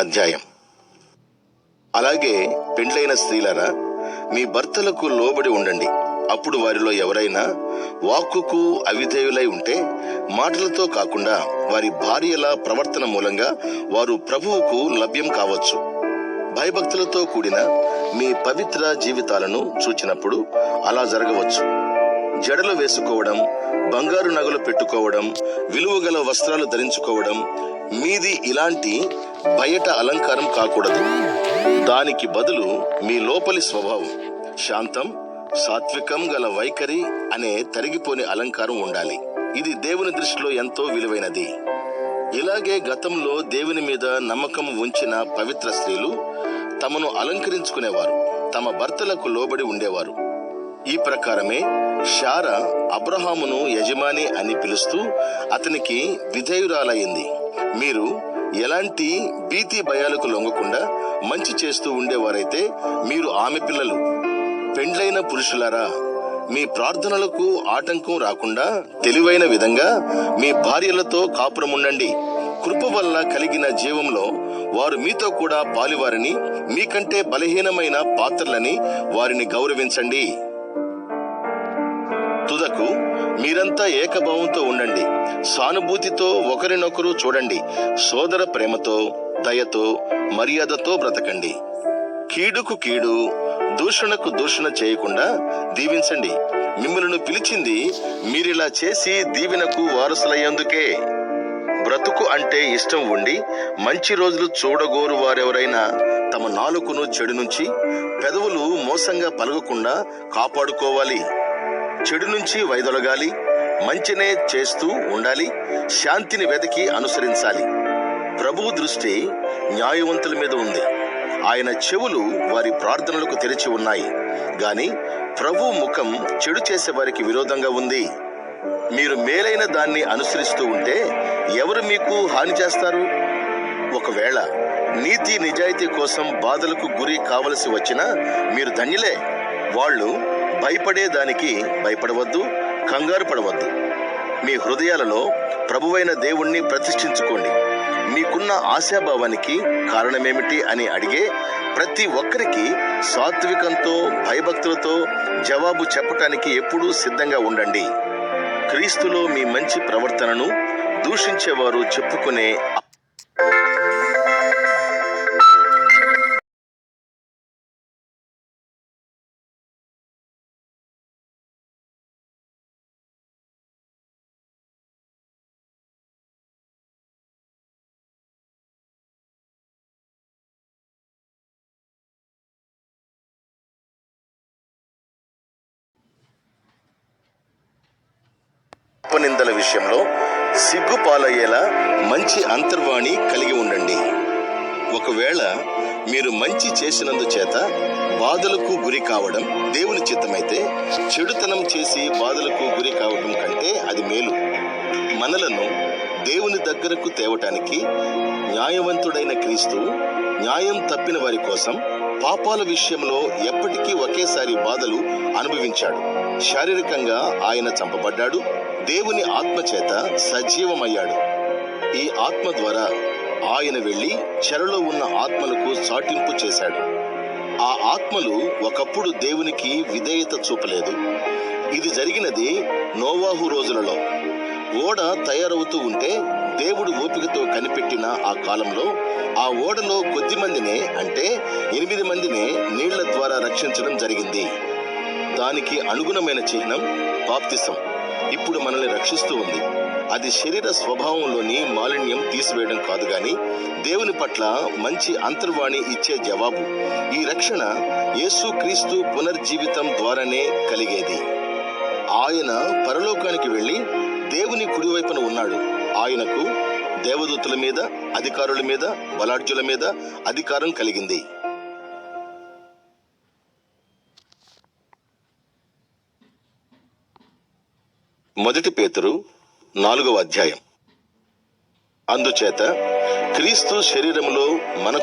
అధ్యాయం. అలాగే పెండ్లైన స్త్రీలారా, మీ భర్తలకు లోబడి ఉండండి. అప్పుడు వారిలో ఎవరైనా వాక్కుకు అవిధేయులై ఉంటే మాటలతో కాకుండా వారి భార్యల ప్రవర్తన మూలంగా వారు ప్రభువుకు లభ్యం కావచ్చు. భయభక్తులతో కూడిన మీ పవిత్ర జీవితాలను చూచినప్పుడు అలా జరగవచ్చు. జడలు వేసుకోవడం, బంగారు నగలు పెట్టుకోవడం, విలువగల వస్త్రాలు ధరించుకోవడం మీది ఇలాంటి బయట అలంకారం కాకూడదు. దానికి బదులు మీ లోపలి స్వభావం, శాంతం, సాత్వికం గల వైఖరి అనే తరిగిపోని అలంకారం ఉండాలి. ఇది దేవుని దృష్టిలో ఎంతో విలువైనది. ఇలాగే గతంలో దేవుని మీద నమ్మకం ఉంచిన పవిత్ర స్త్రీలు తమను అలంకరించుకునేవారు, తమ భర్తలకు లోబడి ఉండేవారు. ఈ ప్రకారమే శారా అబ్రహామును యజమాని అని పిలుస్తూ అతనికి విధేయురాలయ్యింది. మీరు ఎలాంటి భీతి భయాలకు లొంగకుండా మంచి చేస్తూ ఉండేవారైతే మీరు ఆమె పిల్లలు. పెండ్లైన పురుషులారా, మీ ప్రార్థనలకు ఆటంకం రాకుండా తెలివైన విధంగా మీ భార్యలతో కాపురముండండి. కృప వల్ల కలిగిన జీవంలో వారు మీతో కూడా పాలివారని, మీకంటే బలహీనమైన పాత్రలని వారిని గౌరవించండి. తుదకు మీరంతా ఏకభావంతో ఉండండి. సానుభూతితో ఒకరినొకరు చూడండి. సోదర ప్రేమతో, దయతో, మర్యాదతో బ్రతకండి. కీడుకు కీడు, దూషణకు దూషణ చేయకుండా దీవించండి. మిమ్మల్ని పిలిచింది మీరిలా చేసి దీవెనకు వారసులయ్యేందుకే. బ్రతుకు అంటే ఇష్టం ఉండి మంచి రోజులు చూడగోరు వారెవరైనా తమ నాలుకను చెడు నుంచి, పెదవులు మోసంగా పలగకుండా కాపాడుకోవాలి. చెడు నుంచి వైదొలగాలి. మంచినే చేస్తూ ఉండాలి. శాంతిని వెతికి అనుసరించాలి. ప్రభువు దృష్టి న్యాయవంతుల మీద ఉంది. ఆయన చెవులు వారి ప్రార్థనలకు తెరిచి ఉన్నాయి. గాని ప్రభువు ముఖం చెడు చేసే వారికి విరోధంగా ఉంది. మీరు మేలైన దాన్ని అనుసరిస్తూ ఉంటే ఎవరు మీకు హాని చేస్తారు? ఒకవేళ నీతి నిజాయితీ కోసం బాధలకు గురి కావలసి వచ్చినా మీరు ధన్యులే. వాళ్ళు భయపడేదానికి భయపడవద్దు, కంగారు పడవద్దు. మీ హృదయాలలో ప్రభువైన దేవుణ్ణి ప్రతిష్ఠించుకోండి. మీకున్న ఆశాభావానికి కారణమేమిటి అని అడిగే ప్రతి ఒక్కరికి సాత్వికంతో, భయభక్తులతో జవాబు చెప్పటానికి ఎప్పుడూ సిద్ధంగా ఉండండి. క్రీస్తులో మీ మంచి ప్రవర్తనను దూషించేవారు చెప్పుకునే ఉపనిందల విషయంలో సిగ్గుపాలయ్యేలా మంచి అంతర్వాణి కలిగి ఉండండి. ఒకవేళ మీరు మంచి చేసినందుచేత బాధలకు గురి కావడం దేవుని చిత్తమైతే, చెడుతనం చేసి బాధలకు గురి కావడం కంటే అది మేలు. మనలను దేవుని దగ్గరకు తేవటానికి న్యాయవంతుడైన క్రీస్తు న్యాయం తప్పిన వారి కోసం పాపాల విషయంలో ఎప్పటికీ ఒకేసారి బాధలు అనుభవించాడు. శారీరకంగా ఆయన చంపబడ్డాడు. దేవుని ఆత్మ చేత సజీవమయ్యాడు. ఈ ఆత్మ ద్వారా ఆయన వెళ్లి చెరలో ఉన్న ఆత్మలకు చాటింపు చేశాడు. ఆ ఆత్మలు ఒకప్పుడు దేవునికి విధేయత చూపలేదు. ఇది జరిగినది నోవాహు రోజులలో. ఓడ తయారవుతూ ఉంటే దేవుడు ఓపికతో కనిపెట్టిన ఆ కాలంలో ఆ ఓడలో కొద్ది మందినే, అంటే 8 మందినే నీళ్ల ద్వారా రక్షించడం జరిగింది. దానికి అనుగుణమైన చిహ్నం బాప్తిసం ఇప్పుడు మనల్ని రక్షిస్తూ ఉంది. అది శరీర స్వభావంలోని మాలిన్యం తీసివేయడం కాదు గాని దేవుని పట్ల మంచి అంతర్వాణి ఇచ్చే జవాబు. ఈ రక్షణ యేసుక్రీస్తు పునర్జీవితం ద్వారానే కలిగేది. ఆయన పరలోకానికి వెళ్లి దేవుని కుడివైపున ఉన్నాడు. ఆయనకు దేవదూతల మీద, అధికారుల మీద, బలాఢ్యుల మీద అధికారం కలిగింది. మొదటి పేతురు 4వ అధ్యాయం. అందుచేత క్రీస్తు శరీరములో మనకు